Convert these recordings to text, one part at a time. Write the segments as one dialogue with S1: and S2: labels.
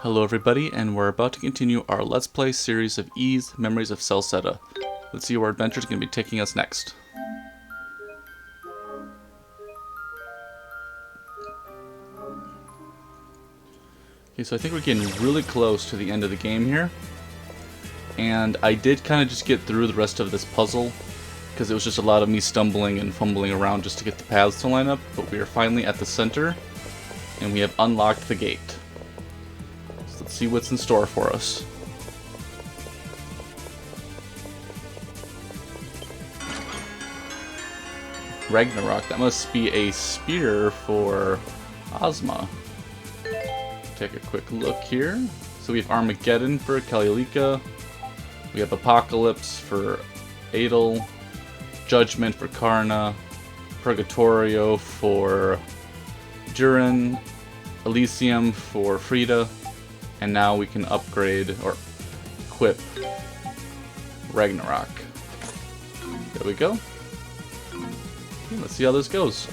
S1: Hello everybody, and we're about to continue our Let's Play series of Ys Memories of Celceta. Let's see where our adventure is going to be taking us next. Okay, so I think we're getting really close to the end of the game here. And I did kind of just get through the rest of this puzzle, because it was just a lot of me stumbling and fumbling around just to get the paths to line up, but we are finally at the center, and we have unlocked the gate. Let's see what's in store for us. Ragnarok, that must be a spear for Ozma. Take a quick look here. So we have Armageddon for Kalilika. We have Apocalypse for Adol. Judgment for Karna. Purgatorio for Duren. Elysium for Frida. And now we can upgrade or equip Ragnarok. There we go. Okay, let's see how this goes.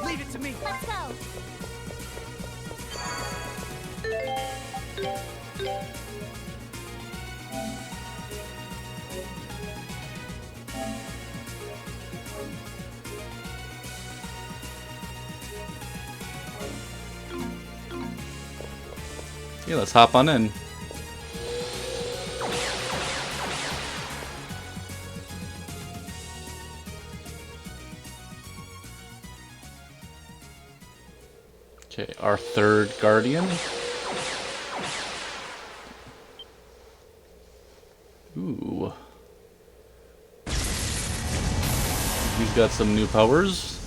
S2: Leave it to me.
S3: Let's go.
S1: Yeah, let's hop on in. Okay, our third guardian. Ooh. He's got some new powers.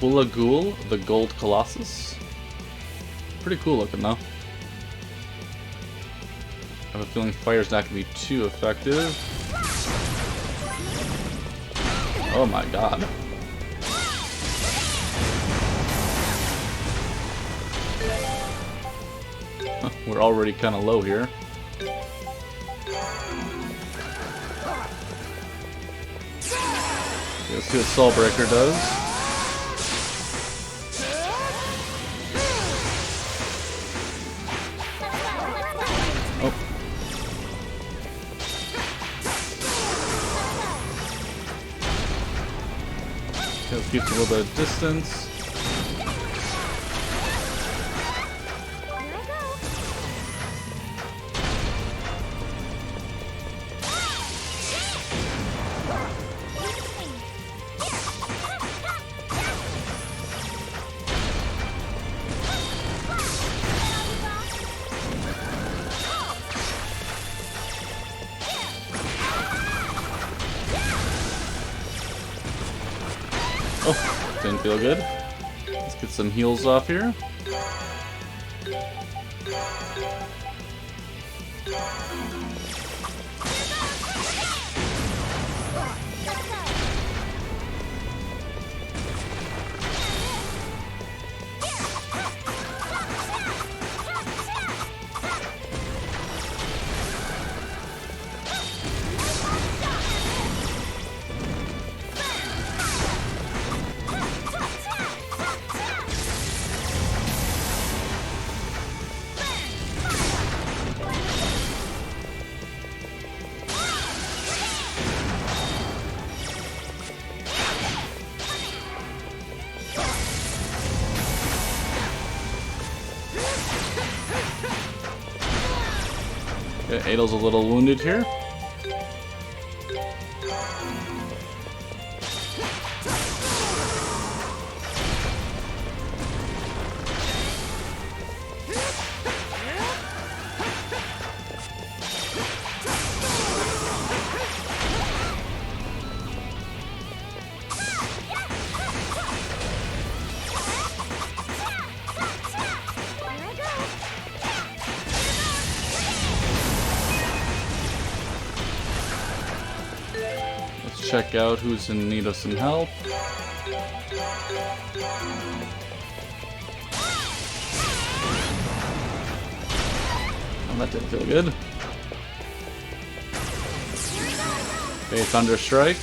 S1: Bulagul, the Gold Colossus. Pretty cool looking though. I have a feeling fire's not going to be too effective. Oh my god. We're already kind of low here. Let's see what Soulbreaker does. Oh. Okay, let's keep a little bit of distance. Oh, didn't feel good. Let's get some heals off here. Okay, Adol's a little wounded here. Check out who's in need of some help. Oh, that didn't feel good. Okay, Thunder Strike.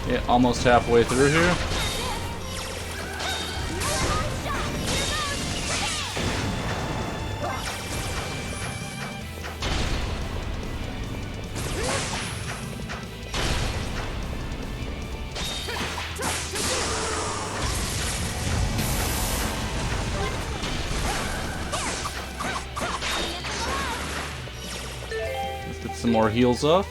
S1: Yeah, almost halfway through here. Let's get some more heals off.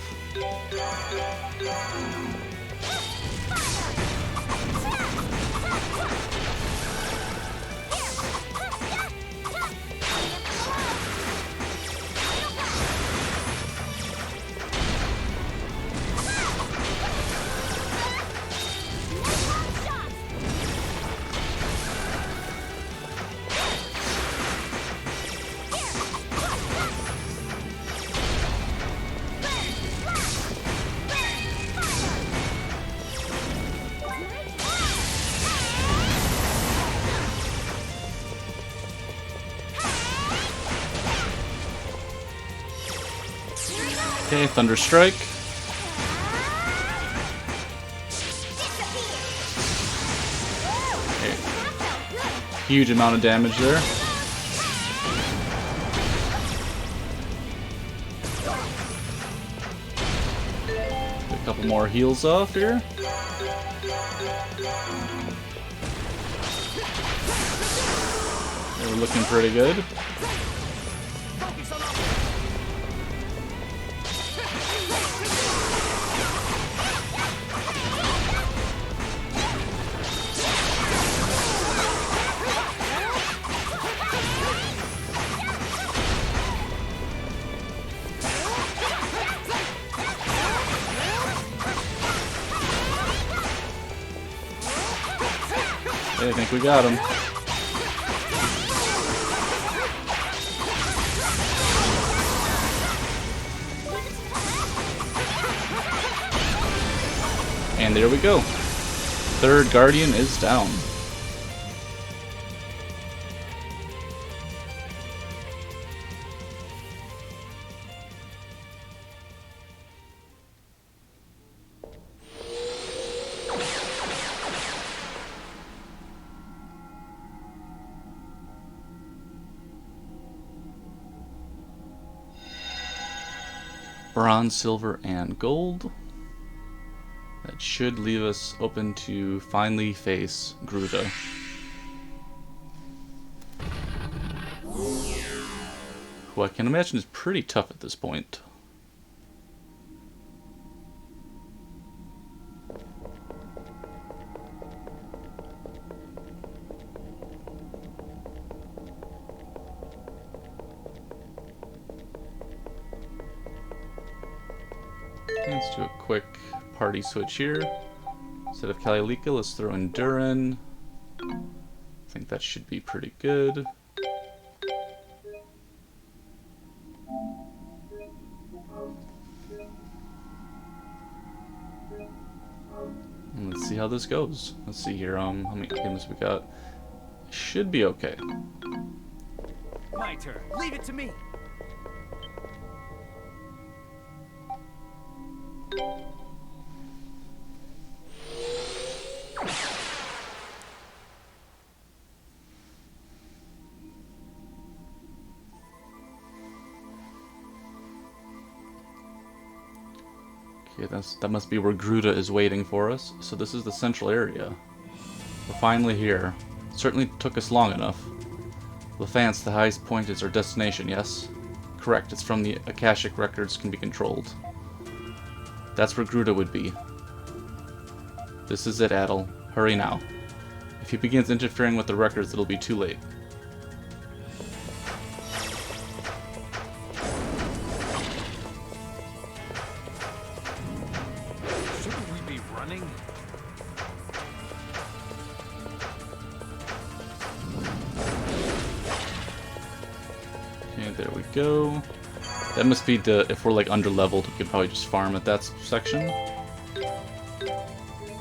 S1: Okay, Thunder Strike. Okay. Huge amount of damage there. Get a couple more heals off here. They were looking pretty good. I think we got him. And there we go. Third Guardian is down. Bronze, silver, and gold. That should leave us open to finally face Gruda. Who I can imagine is pretty tough at this point. Let's do a quick party switch here. Instead of Kalilika, let's throw in Duren. I think that should be pretty good. And let's see how this goes. Let's see here, how many items we got. Should be okay.
S2: My turn. Leave it to me.
S1: Okay, that must be where Gruda is waiting for us. So this is the central area. We're finally here. Certainly took us long enough. Lefance, the highest point is our destination, yes? Correct, it's from the Akashic records can be controlled. That's where Gruda would be. This is it, Adol. Hurry now. If he begins interfering with the records, it'll be too late.
S2: Shouldn't we be running?
S1: Okay, there we go. That must be the, if we're like underleveled, we could probably just farm at that section.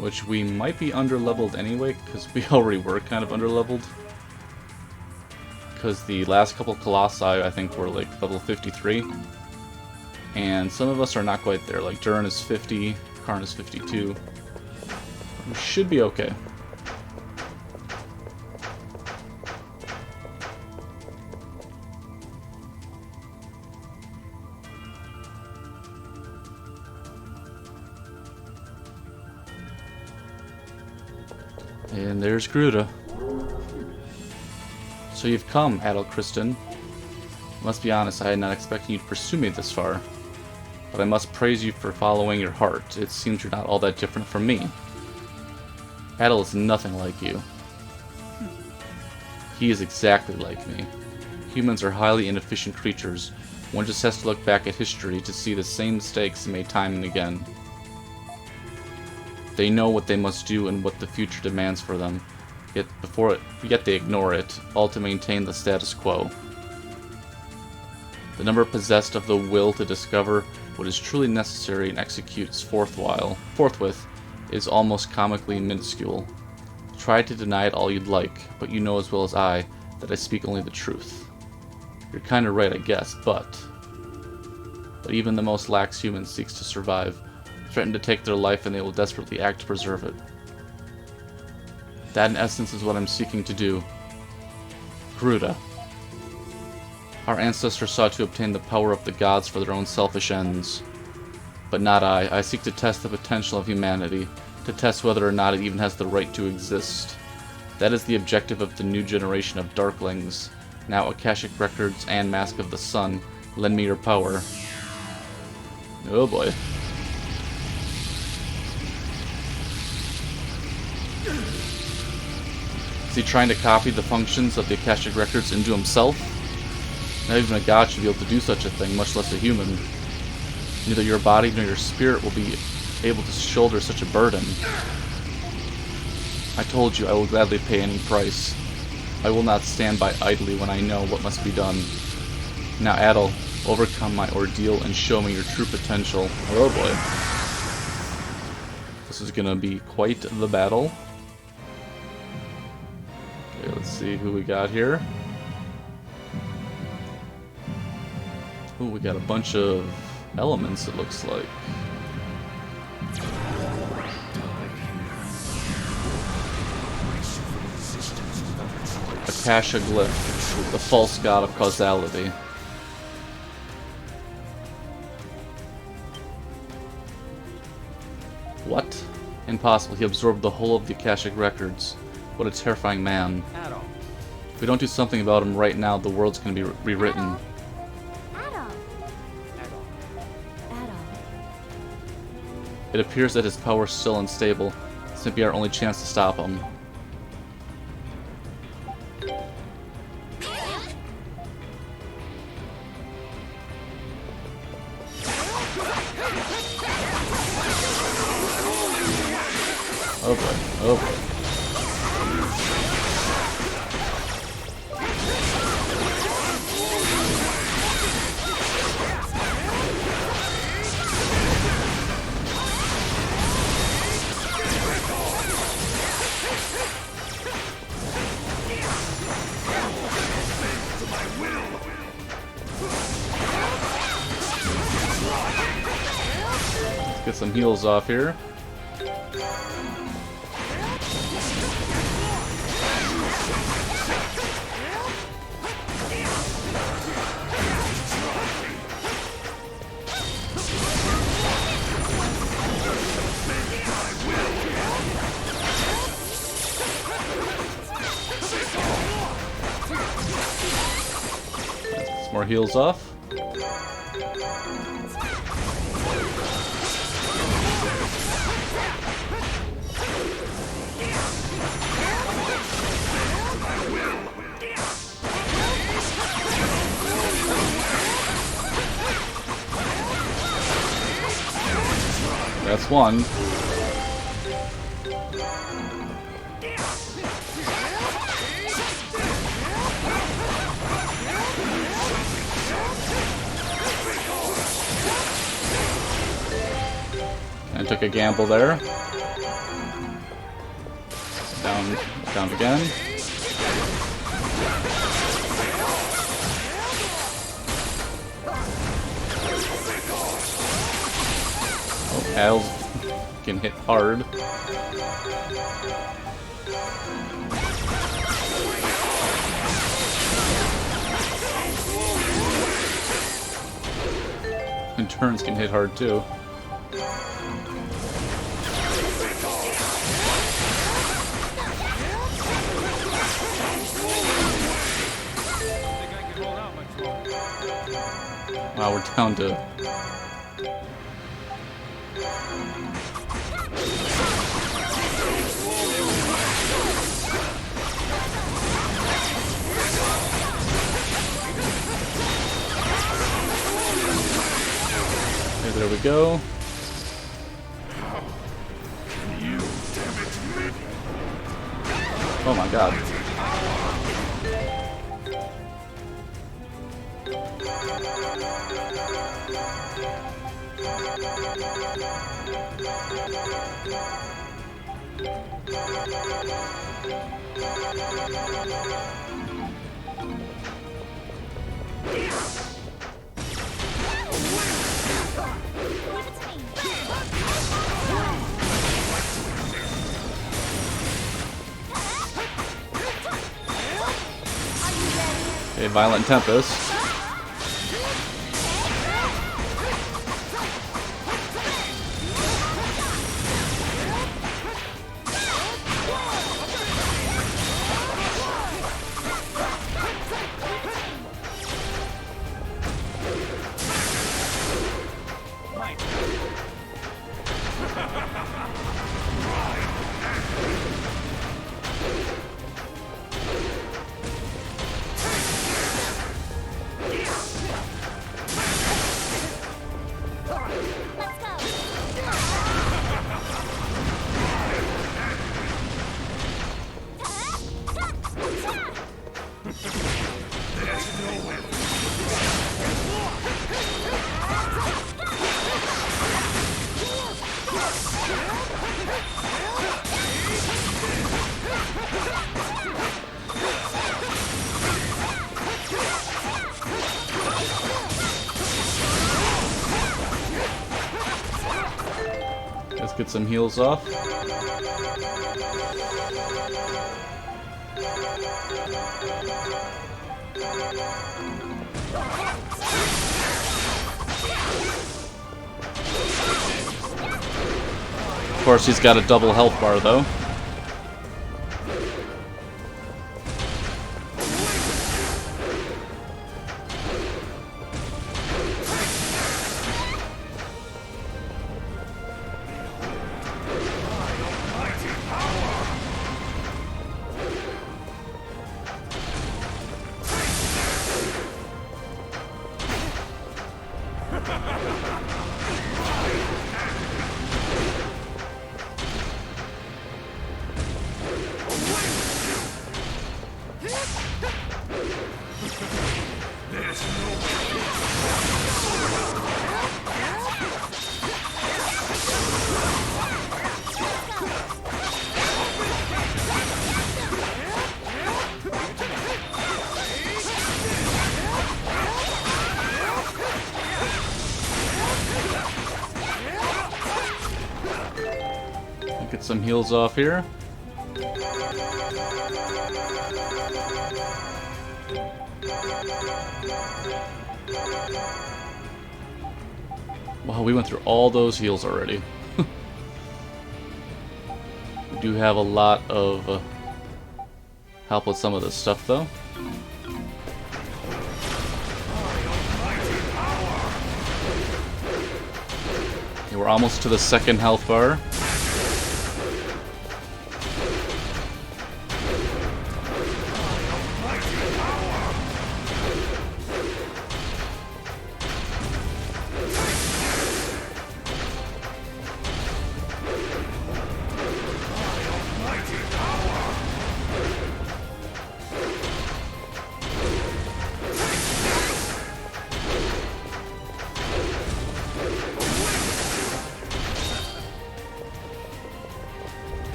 S1: Which we might be underleveled anyway, because we already were kind of underleveled. Because the last couple Colossi, I think, were like level 53. And some of us are not quite there, like Duren is 50, Karn is 52. We should be okay. And there's Gruda. So you've come, Adol Christin. I must be honest, I had not expected you to pursue me this far. But I must praise you for following your heart. It seems you're not all that different from me. Adol is nothing like you. He is exactly like me. Humans are highly inefficient creatures. One just has to look back at history to see the same mistakes made time and again. They know what they must do and what the future demands for them, yet they ignore it, all to maintain the status quo. The number possessed of the will to discover what is truly necessary and executes forthwith is almost comically minuscule. Try to deny it all you'd like, but you know as well as I that I speak only the truth. You're kinda right, I guess, but even the most lax human seeks to survive, threaten to take their life, and they will desperately act to preserve it. That in essence is what I'm seeking to do. Gruda. Our ancestors sought to obtain the power of the gods for their own selfish ends. But not I. I seek to test the potential of humanity, to test whether or not it even has the right to exist. That is the objective of the new generation of Darklings. Now Akashic Records and Mask of the Sun, lend me your power. Oh boy. Is he trying to copy the functions of the Akashic Records into himself? Not even a god should be able to do such a thing, much less a human. Neither your body nor your spirit will be able to shoulder such a burden. I told you I will gladly pay any price. I will not stand by idly when I know what must be done. Now, Adol, overcome my ordeal and show me your true potential. Oh boy. This is gonna be quite the battle. Okay, let's see who we got here. Ooh, we got a bunch of elements, it looks like. Akasha Glyph, the false god of causality. What? Impossible. He absorbed the whole of the Akashic Records. What a terrifying man.
S2: Adol.
S1: If we don't do something about him right now, the world's going to be rewritten. It appears that his power is still unstable. This may be our only chance to stop him. Oh boy, oh boy. Get some heals off here. Some more heals off. That's one. I took a gamble there. Down again. Oh, Adol's can hit hard. And turns can hit hard too. Wow, we're down to... Okay, there we go. Oh my god. Okay, Violent Tempest. Let's get some heals off. Of course, he's got a double health bar, though. Get some heals off here. Wow, we went through all those heals already. We do have a lot of help with some of this stuff, though. Okay, we're almost to the second health bar.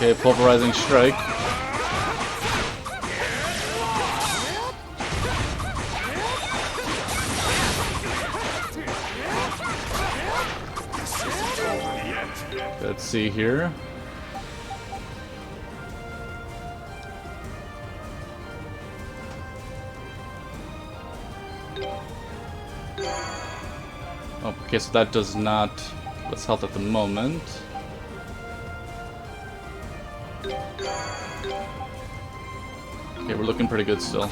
S1: Okay, pulverizing strike. Let's see here. Oh, okay, so that does not... Let's health at the moment. Okay, we're looking pretty good still.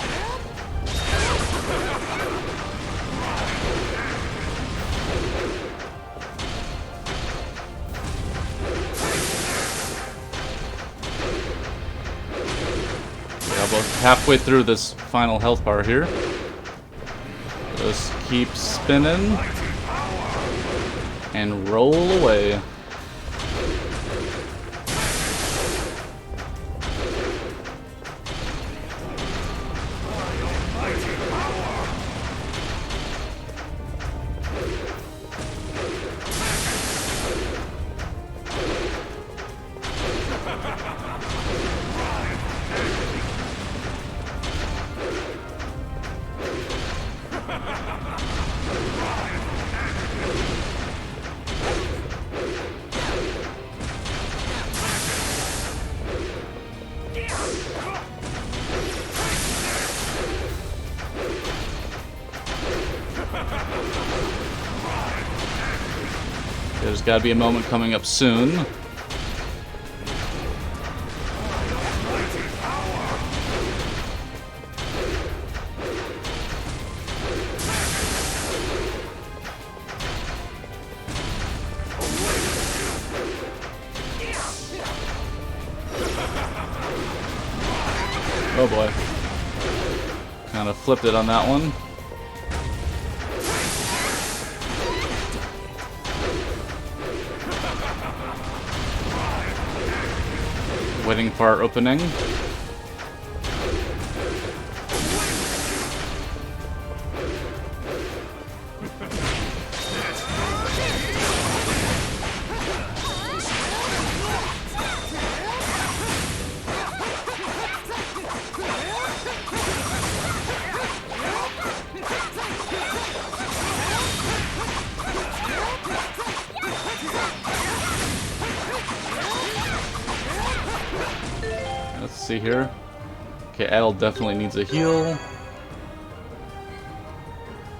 S1: About halfway through this final health bar here. Just keep spinning and roll away. There's got to be a moment coming up soon. Oh boy. Kind of flipped it on that one. Waiting for our opening. Let's see here. Okay, Adol definitely needs a heal. I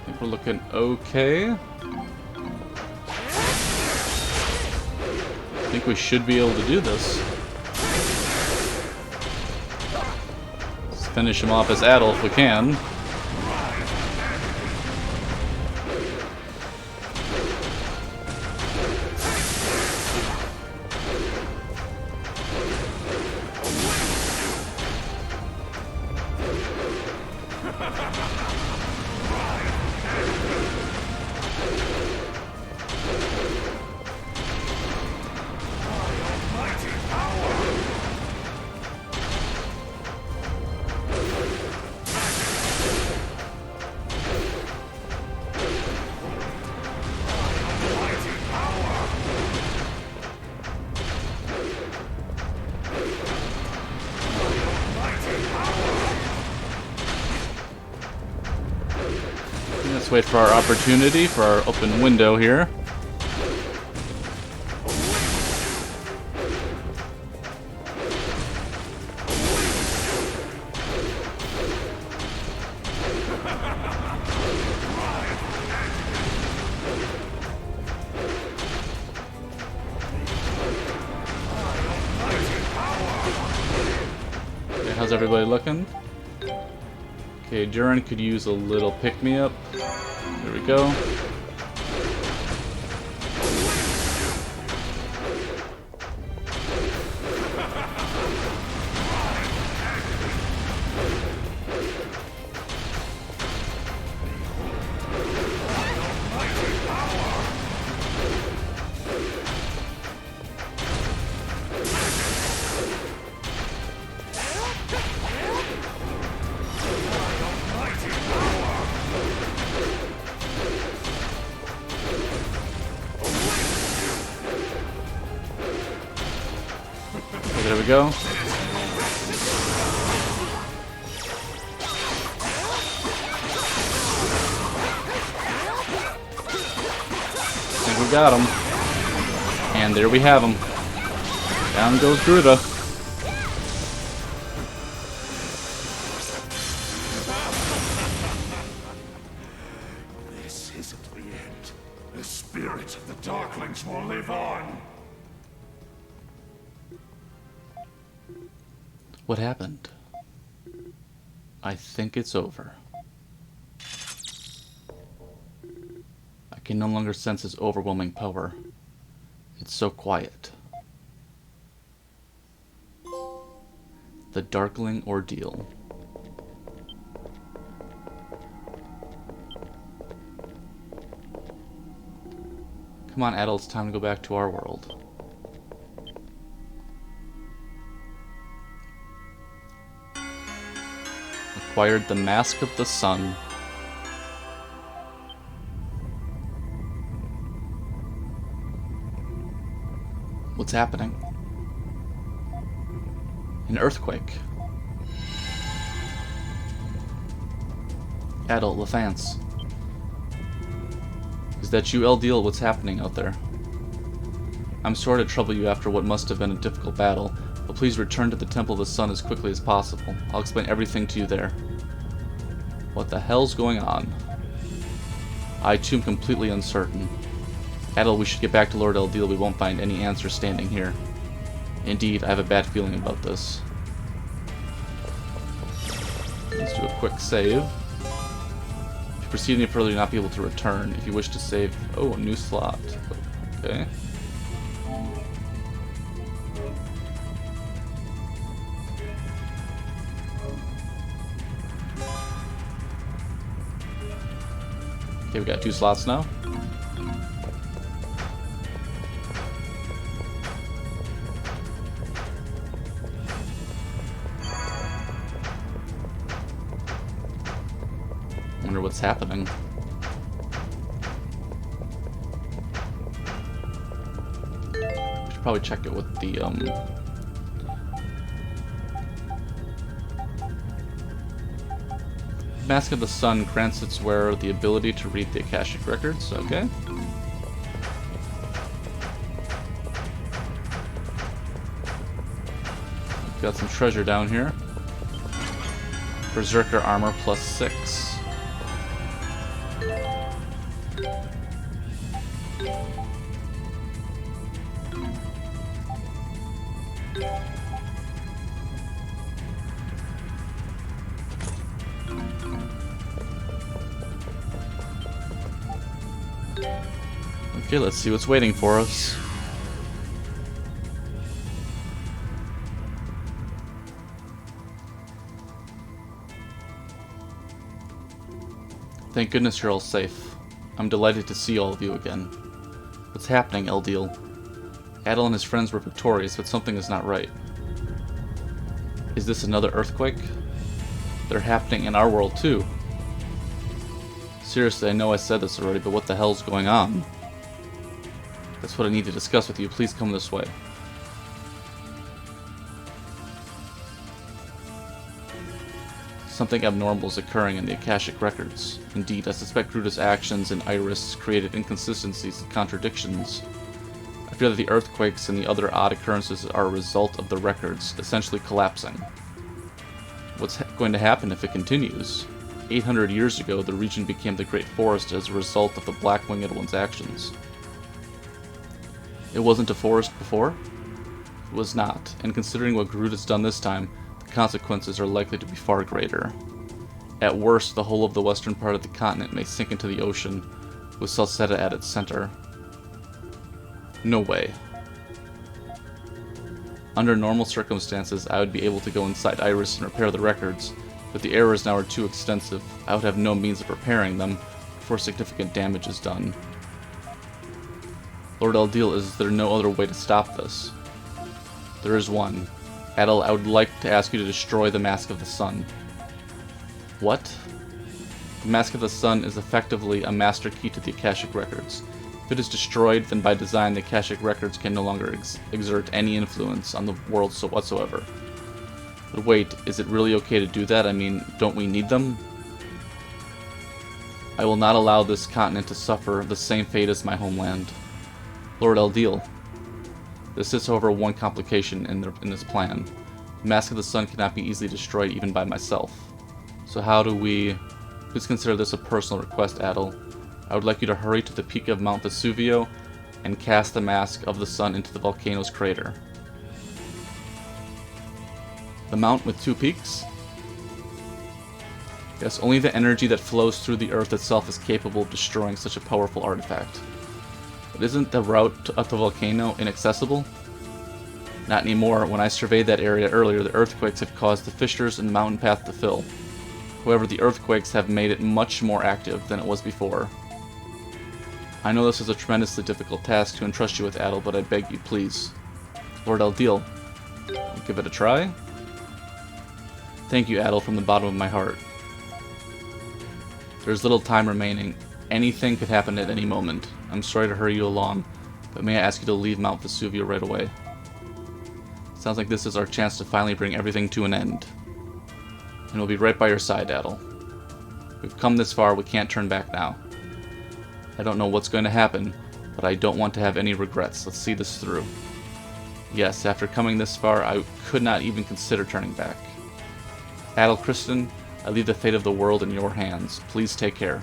S1: think we're looking okay. I think we should be able to do this. Let's finish him off as Adol if we can. Let's wait for our opportunity, for our open window here. Okay, how's everybody looking? Okay, Duren could use a little pick-me-up. There we go. There we go. I think we got him. And there we have him. Down goes Gruda.
S3: This isn't the end. The spirit of the Darklings will live on.
S1: What happened? I think it's over. I can no longer sense his overwhelming power. It's so quiet. The Darkling Ordeal. Come on, Adol, it's time to go back to our world. Acquired the Mask of the Sun. What's happening? An earthquake. Adol, LaFance. Is that you, Eldiel? What's happening out there? I'm sorry to trouble you after what must have been a difficult battle, but please return to the Temple of the Sun as quickly as possible. I'll explain everything to you there. What the hell's going on? I too am completely uncertain. Adol, we should get back to Lord Eldiel. We won't find any answer standing here. Indeed, I have a bad feeling about this. Let's do a quick save. If you proceed any further, you'll not be able to return. If you wish to save... Oh, a new slot. Okay. Okay, we got 2 slots now. Wonder what's happening. We should probably check it with the Mask of the Sun grants its wearer the ability to read the Akashic records. Okay. We've got some treasure down here. Berserker armor +6. Okay, let's see what's waiting for us. Thank goodness you're all safe. I'm delighted to see all of you again. What's happening, Eldiel? Adol and his friends were victorious, but something is not right. Is this another earthquake? They're happening in our world too. Seriously, I know I said this already, but what the hell's going on? That's what I need to discuss with you. Please come this way. Something abnormal is occurring in the Akashic records. Indeed, I suspect Gruda's actions and Iris created inconsistencies and contradictions. I fear that the earthquakes and the other odd occurrences are a result of the records essentially collapsing. What's going to happen if it continues? 800 years ago, the region became the Great Forest as a result of the Black Winged One's actions. It wasn't a forest before? It was not, and considering what Garuda's done this time, the consequences are likely to be far greater. At worst, the whole of the western part of the continent may sink into the ocean, with Celceta at its center. No way. Under normal circumstances, I would be able to go inside Iris and repair the records, but the errors now are too extensive. I would have no means of repairing them before significant damage is done. Lord Eldiel, is there no other way to stop this? There is one. Adol, I would like to ask you to destroy the Mask of the Sun. What? The Mask of the Sun is effectively a master key to the Akashic records. If it is destroyed, then by design the Akashic records can no longer exert any influence on the world whatsoever. But wait, is it really okay to do that? I mean, don't we need them? I will not allow this continent to suffer the same fate as my homeland. Lord Eldil. This is, however, one complication in this plan. The Mask of the Sun cannot be easily destroyed even by myself. So how do we... Please consider this a personal request, Adol. I would like you to hurry to the peak of Mount Vesuvio and cast the Mask of the Sun into the volcano's crater. The mount with 2 peaks? Yes, only the energy that flows through the earth itself is capable of destroying such a powerful artifact. But isn't the route up the volcano inaccessible? Not anymore. When I surveyed that area earlier, the earthquakes have caused the fissures and mountain path to fill. However, the earthquakes have made it much more active than it was before. I know this is a tremendously difficult task to entrust you with, Adol, but I beg you, please. Lord Eldil, give it a try? Thank you, Adol, from the bottom of my heart. There's little time remaining. Anything could happen at any moment. I'm sorry to hurry you along, but may I ask you to leave Mount Vesuvio right away? Sounds like this is our chance to finally bring everything to an end. And we'll be right by your side, Adol. We've come this far, we can't turn back now. I don't know what's going to happen, but I don't want to have any regrets. Let's see this through. Yes, after coming this far, I could not even consider turning back. Adol Christin, I leave the fate of the world in your hands. Please take care.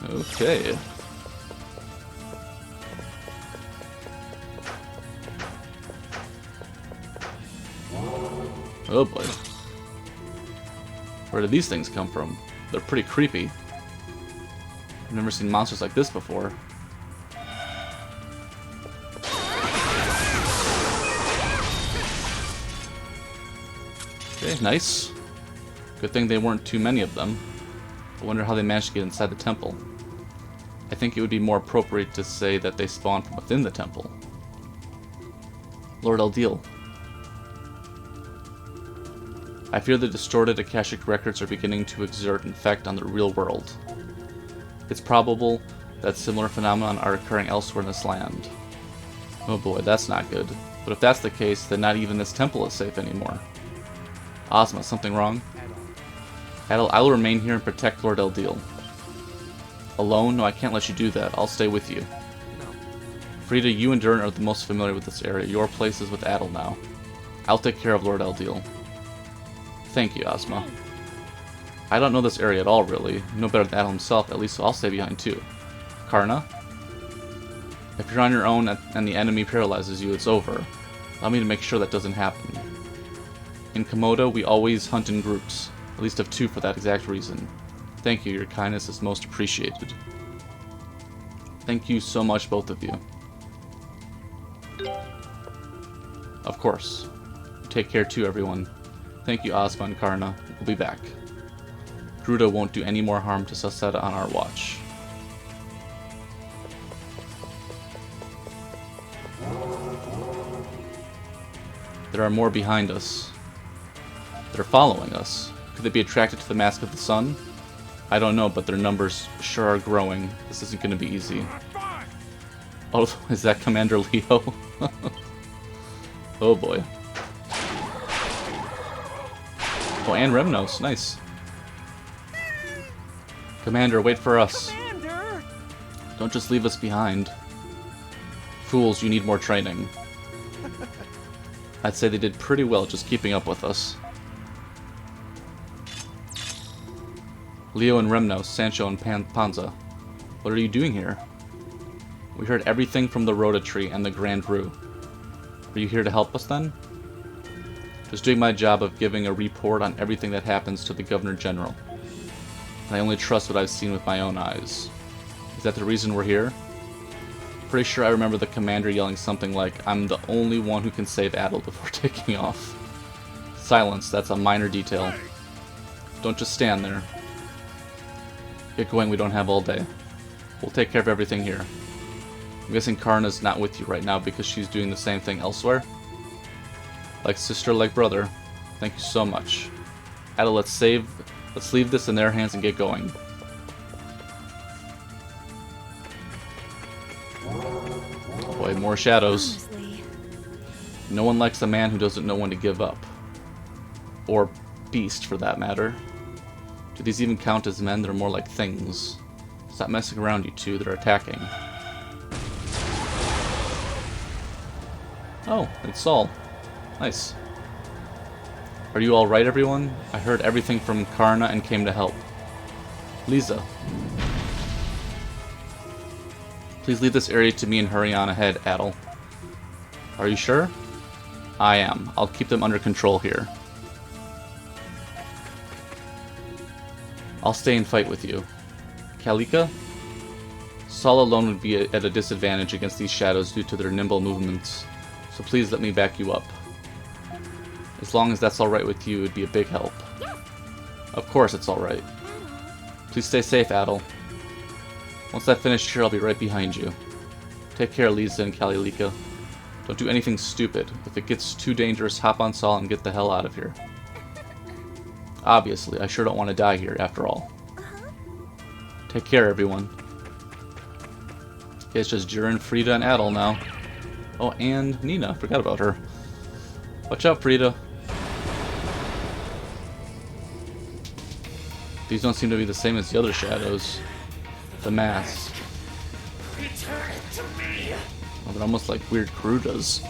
S1: Okay. Oh boy. Where did these things come from? They're pretty creepy. I've never seen monsters like this before. Okay, nice. Good thing they weren't too many of them. I wonder how they managed to get inside the temple. I think it would be more appropriate to say that they spawned from within the temple. Lord Eldil. I fear the distorted Akashic records are beginning to exert an effect on the real world. It's probable that similar phenomena are occurring elsewhere in this land. Oh boy, that's not good. But if that's the case, then not even this temple is safe anymore. Ozma, something wrong? Adol, I will remain here and protect Lord Eldil. Alone? No, I can't let you do that. I'll stay with you. Frida, you and Duren are the most familiar with this area. Your place is with Adol now. I'll take care of Lord Eldil. Thank you, Ozma. I don't know this area at all, really. No better than Adol himself, at least, so I'll stay behind too. Karna? If you're on your own and the enemy paralyzes you, it's over. Allow me to make sure that doesn't happen. In Komodo, we always hunt in groups, at least of 2 for that exact reason. Thank you, your kindness is most appreciated. Thank you so much, both of you. Of course. Take care too, everyone. Thank you, Ozma and Karna. We'll be back. Gruda won't do any more harm to Celceta on our watch. There are more behind us. They're following us. Could they be attracted to the Mask of the Sun? I don't know, but their numbers sure are growing. This isn't going to be easy. Oh, is that Commander Leo? Oh boy. Oh, and Remnos. Nice. Commander, wait for us.
S2: Commander!
S1: Don't just leave us behind. Fools, you need more training. I'd say they did pretty well just keeping up with us. Leo and Remnos, Sancho and Panza. What are you doing here? We heard everything from the Rhoda Tree and the Grand Rue. Are you here to help us then? Just doing my job of giving a report on everything that happens to the Governor General. And I only trust what I've seen with my own eyes. Is that the reason we're here? Pretty sure I remember the commander yelling something like, "I'm the only one who can save Adol," before taking off. Silence, that's a minor detail. Don't just stand there. Get going, we don't have all day. We'll take care of everything here. I'm guessing Karna's not with you right now because she's doing the same thing elsewhere? Like sister, like brother. Thank you so much. Adol, let's leave this in their hands and get going. more shadows.
S4: Honestly,
S1: No one likes a man who doesn't know when to give up. Or beast, for that matter. Do these even count as men? They're more like things. Stop messing around, you two. They're attacking. Oh, it's Saul. Nice. Are you alright, everyone? I heard everything from Karna and came to help. Lisa. Please leave this area to me and hurry on ahead, Adol. Are you sure? I am. I'll keep them under control here. I'll stay and fight with you. Kalika? Saul alone would be at a disadvantage against these shadows due to their nimble movements, so please let me back you up. As long as that's alright with you, it would be a big help. Of course it's alright. Please stay safe, Adol. Once I finish here, I'll be right behind you. Take care, Lisa and Kalilika. Don't do anything stupid. If it gets too dangerous, hop on Saul and get the hell out of here. Obviously, I sure don't want to die here, after all. Take care, everyone. Okay, it's just Duren, Frida, and Adol now. Oh, and Nina. Forgot about her. Watch out, Frida. These don't seem to be the same as the other shadows. The mask.
S3: Return it to me!
S1: Oh, they're almost like weird Garudas.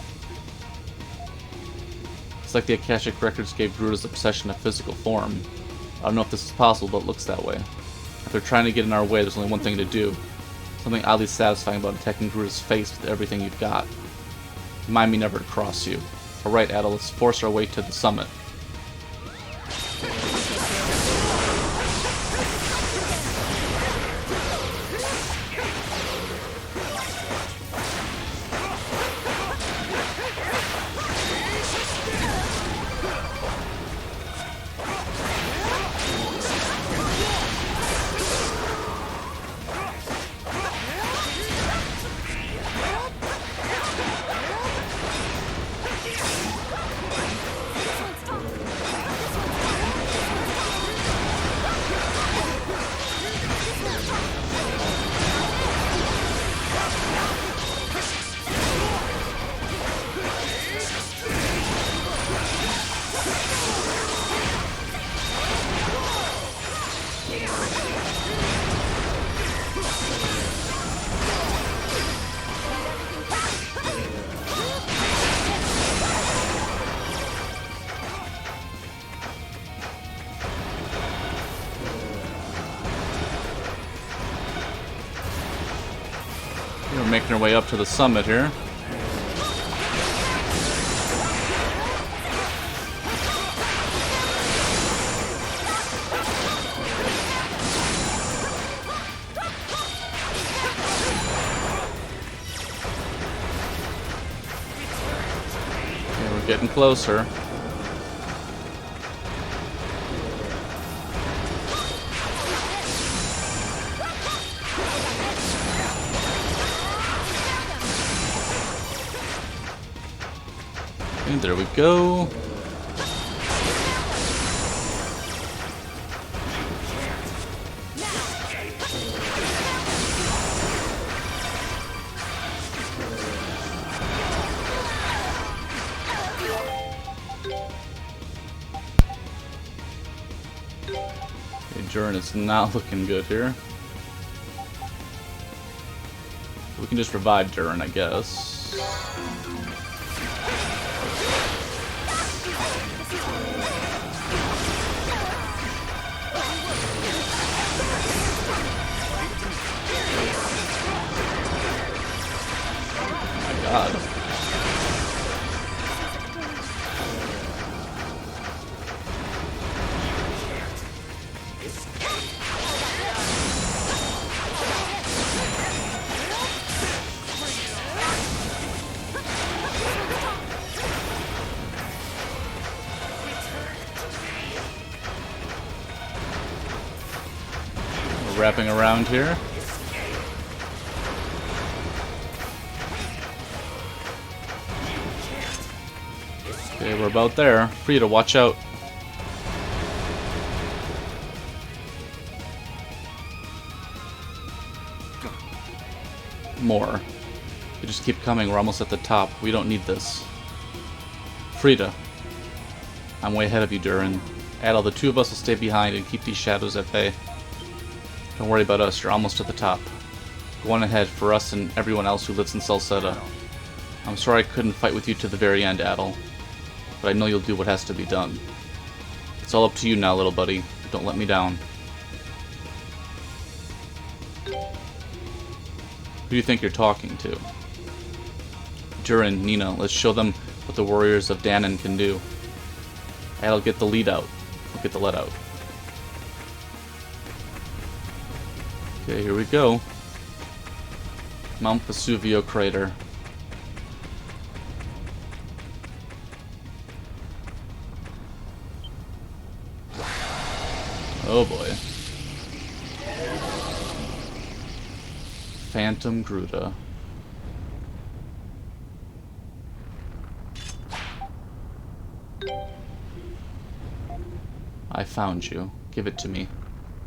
S1: It's like the Akashic Records gave Garuda's obsession a physical form. I don't know if this is possible, but it looks that way. If they're trying to get in our way, there's only one thing to do. Something oddly satisfying about attacking Garuda's face with everything you've got. Remind me never to cross you. Alright, Adol, let's force our way to the summit. We're making our way up to the summit here. Okay, we're getting closer. And there we go. Okay, Duren is not looking good here. We can just revive Duren, I guess. God. We're wrapping around here. Okay, we're about there. Frida, watch out. More. They just keep coming. We're almost at the top. We don't need this. Frida. I'm way ahead of you, Duren. Adol, the two of us will stay behind and keep these shadows at bay. Don't worry about us. You're almost at the top. Go on ahead for us and everyone else who lives in Celceta. I'm sorry I couldn't fight with you to the very end, Adol. But I know you'll do what has to be done. It's all up to you now, little buddy. Don't let me down. Who do you think you're talking to? Duren, Nina, let's show them what the warriors of Danon can do. Adol, get the lead out. We'll get the let out. Okay, here we go. Mount Vesuvio crater. Oh boy. Phantom Gruta. I found you. Give it to me.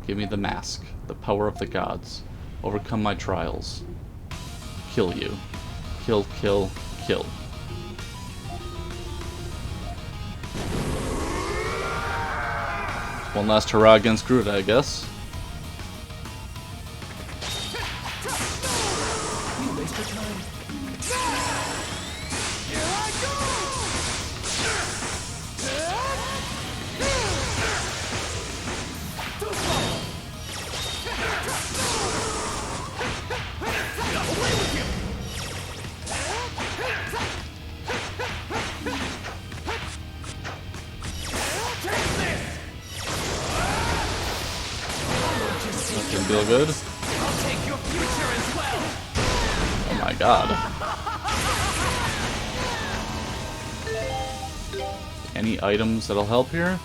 S1: Give me the mask. The power of the gods. Overcome my trials. Kill you. Kill, kill, kill. One last hurrah against Gruta, I guess. Feel good.
S2: I'll take your future as well.
S1: Oh my god. Any items that'll help here?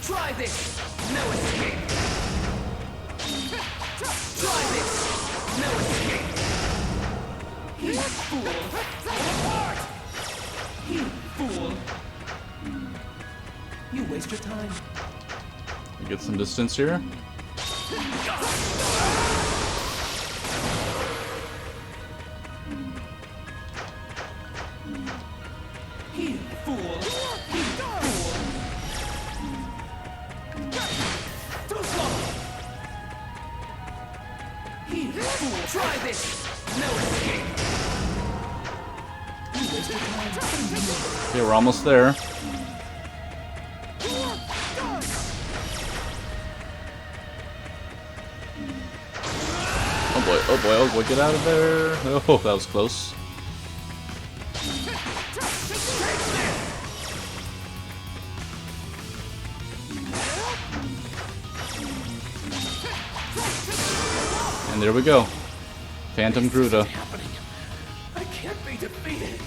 S2: Try this! No escape! Try this! No escape! You fool! Apart! You fool! You waste your time.
S1: Get some distance here.
S2: You fool! You fool! Too slow! You fool! Try this! No escape! You waste your time.
S1: Okay, we're almost there. Oh boy, get out of there. Oh, that was close. And there we go. Phantom Gruta.
S2: I can't be defeated.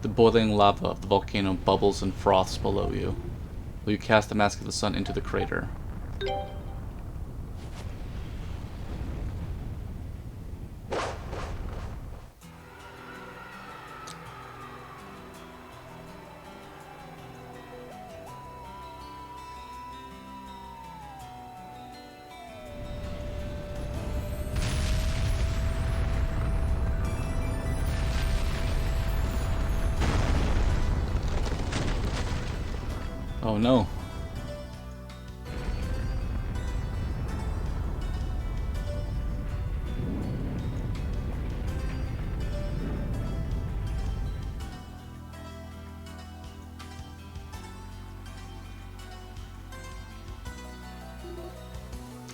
S1: The boiling lava of the volcano bubbles and froths below you. Will you cast the Mask of the Sun into the crater? Oh no.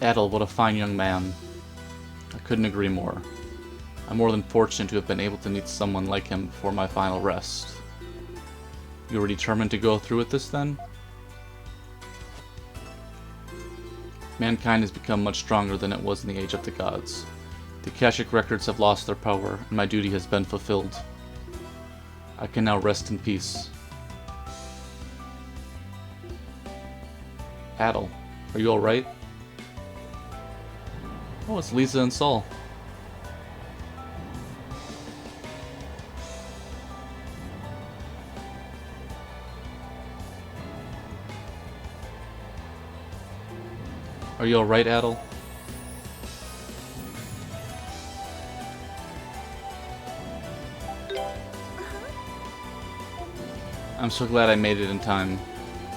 S1: Adol, what a fine young man. I couldn't agree more. I'm more than fortunate to have been able to meet someone like him before my final rest. You were determined to go through with this, then? Mankind has become much stronger than it was in the Age of the Gods. The Akashic records have lost their power, and my duty has been fulfilled. I can now rest in peace. Adol, are you alright? Oh, it's Lisa and Saul. Are you alright, Adol? I'm so glad I made it in time.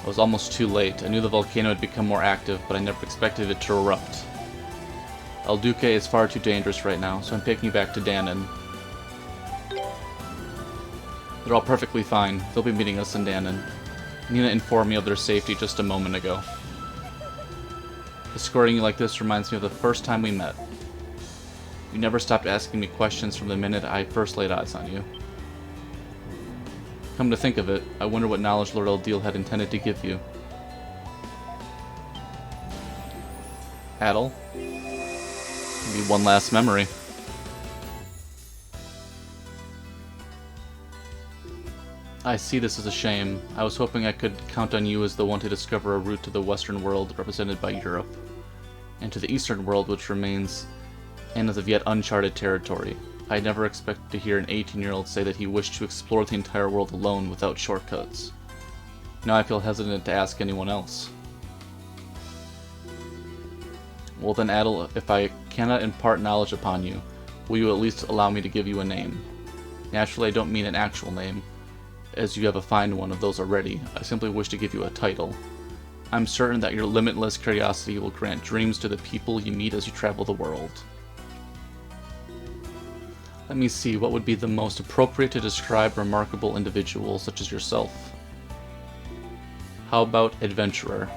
S1: I was almost too late. I knew the volcano had become more active, but I never expected it to erupt. El Duque is far too dangerous right now, so I'm taking you back to Danon. They're all perfectly fine. They'll be meeting us in Danon. Nina informed me of their safety just a moment ago. Escorting you like this reminds me of the first time we met. You never stopped asking me questions from the minute I first laid eyes on you. Come to think of it, I wonder what knowledge Lord Eldil had intended to give you. Adol? Maybe one last memory. I see this as a shame. I was hoping I could count on you as the one to discover a route to the Western world represented by Europe, and to the Eastern world which remains and as of yet uncharted territory. I never expected to hear an 18-year-old say that he wished to explore the entire world alone without shortcuts. Now I feel hesitant to ask anyone else. Well then, Adol, if I cannot impart knowledge upon you, will you at least allow me to give you a name? Naturally, I don't mean an actual name, as you have a fine one of those already. I simply wish to give you a title. I'm certain that your limitless curiosity will grant dreams to the people you meet as you travel the world. Let me see, what would be the most appropriate to describe remarkable individuals such as yourself? How about adventurer?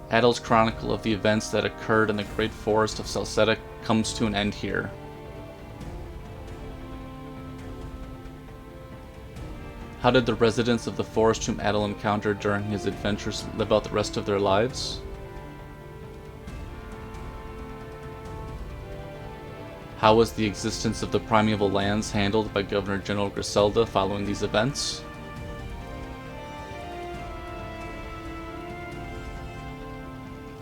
S1: Adol's chronicle of the events that occurred in the great forest of Celceta comes to an end here. How did the residents of the forest whom Adol encountered during his adventures live out the rest of their lives? How was the existence of the primeval lands handled by Governor General Griselda following these events?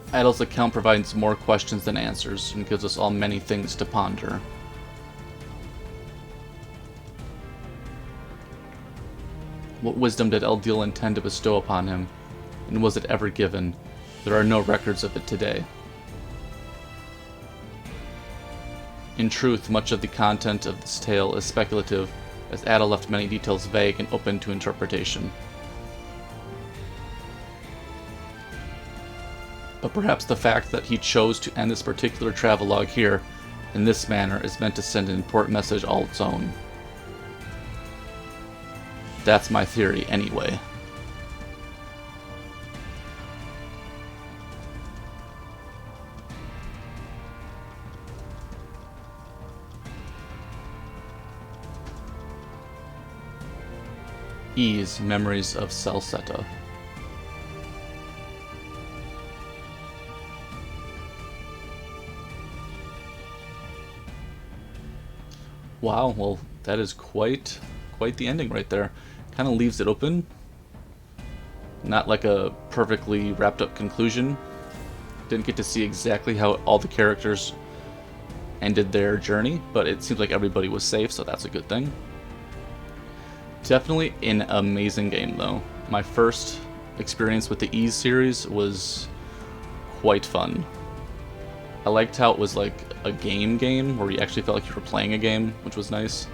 S1: Adol's account provides more questions than answers, and gives us all many things to ponder. What wisdom did Eldil intend to bestow upon him, and was it ever given? There are no records of it today. In truth, much of the content of this tale is speculative, as Adol left many details vague and open to interpretation. But perhaps the fact that he chose to end this particular travelogue here, in this manner, is meant to send an important message all its own. That's my theory, anyway. Ease, Memories of Celceta. Wow, well, that is quite the ending right there. Kind of leaves it open. Not like a perfectly wrapped up conclusion. Didn't get to see exactly how all the characters ended their journey, but it seems like everybody was safe, so that's a good thing. Definitely an amazing game, though. My first experience with the Ease series was quite fun. I liked how it was like a game where you actually felt like you were playing a game, which was nice.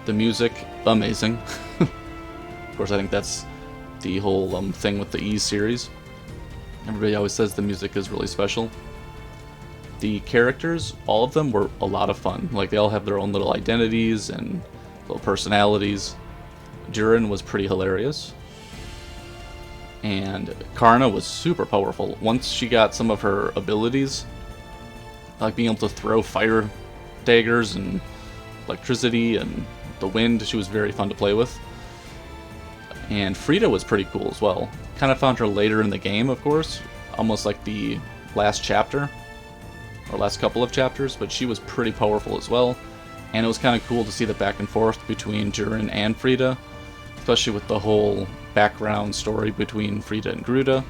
S1: The music, amazing. Of course, I think that's the whole thing with the Ease series. Everybody always says the music is really special. The characters, all of them were a lot of fun. Like, they all have their own little identities and little personalities. Duren was pretty hilarious. And Karna was super powerful. Once she got some of her abilities, like being able to throw fire daggers and electricity and the wind, she was very fun to play with. And Frida was pretty cool as well. Kind of found her later in the game, of course, almost like the last chapter, or last couple of chapters, but she was pretty powerful as well. And it was kind of cool to see the back and forth between Duren and Frida, especially with the whole background story between Frida and Gruda.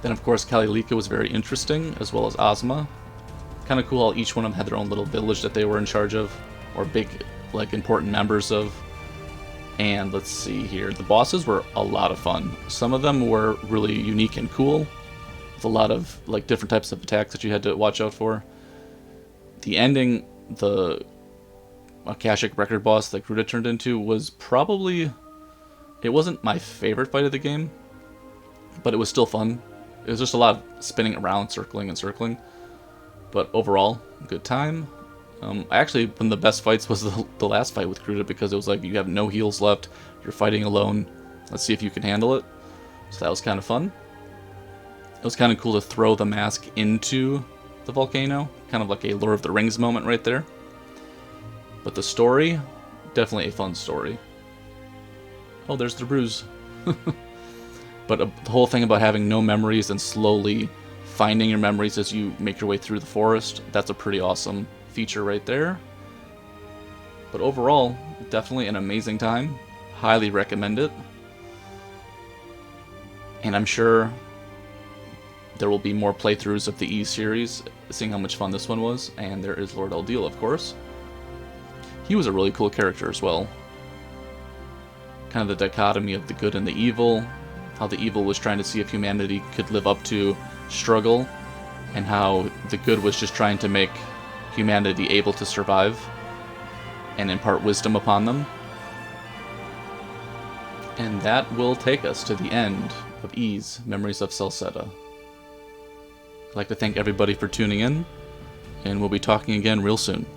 S1: Then of course Kalilika was very interesting, as well as Ozma. Kind of cool how each one of them had their own little village that they were in charge of, or big, like, important members of. And let's see here, the bosses were a lot of fun. Some of them were really unique and cool, with a lot of like different types of attacks that you had to watch out for. The ending, the Akashic Record boss that Gruda turned into, was probably, it wasn't my favorite fight of the game, but it was still fun. It was just a lot of spinning around, circling and circling, but overall, good time. Actually, one of the best fights was the last fight with Gruda, because it was like, you have no heals left, you're fighting alone, let's see if you can handle it. So that was kind of fun. It was kind of cool to throw the mask into the volcano, kind of like a Lord of the Rings moment right there. But the story, definitely a fun story. Oh, there's the bruise. But the whole thing about having no memories and slowly finding your memories as you make your way through the forest, that's a pretty awesome feature right there. But overall, definitely an amazing time. Highly recommend it. And I'm sure there will be more playthroughs of the E series, seeing how much fun this one was. And there is Lord Eldeal, of course. He was a really cool character as well. Kind of the dichotomy of the good and the evil. How the evil was trying to see if humanity could live up to struggle, and how the good was just trying to make humanity able to survive and impart wisdom upon them. And that will take us to the end of Ys Memories of Celceta. I'd like to thank everybody for tuning in, and we'll be talking again real soon.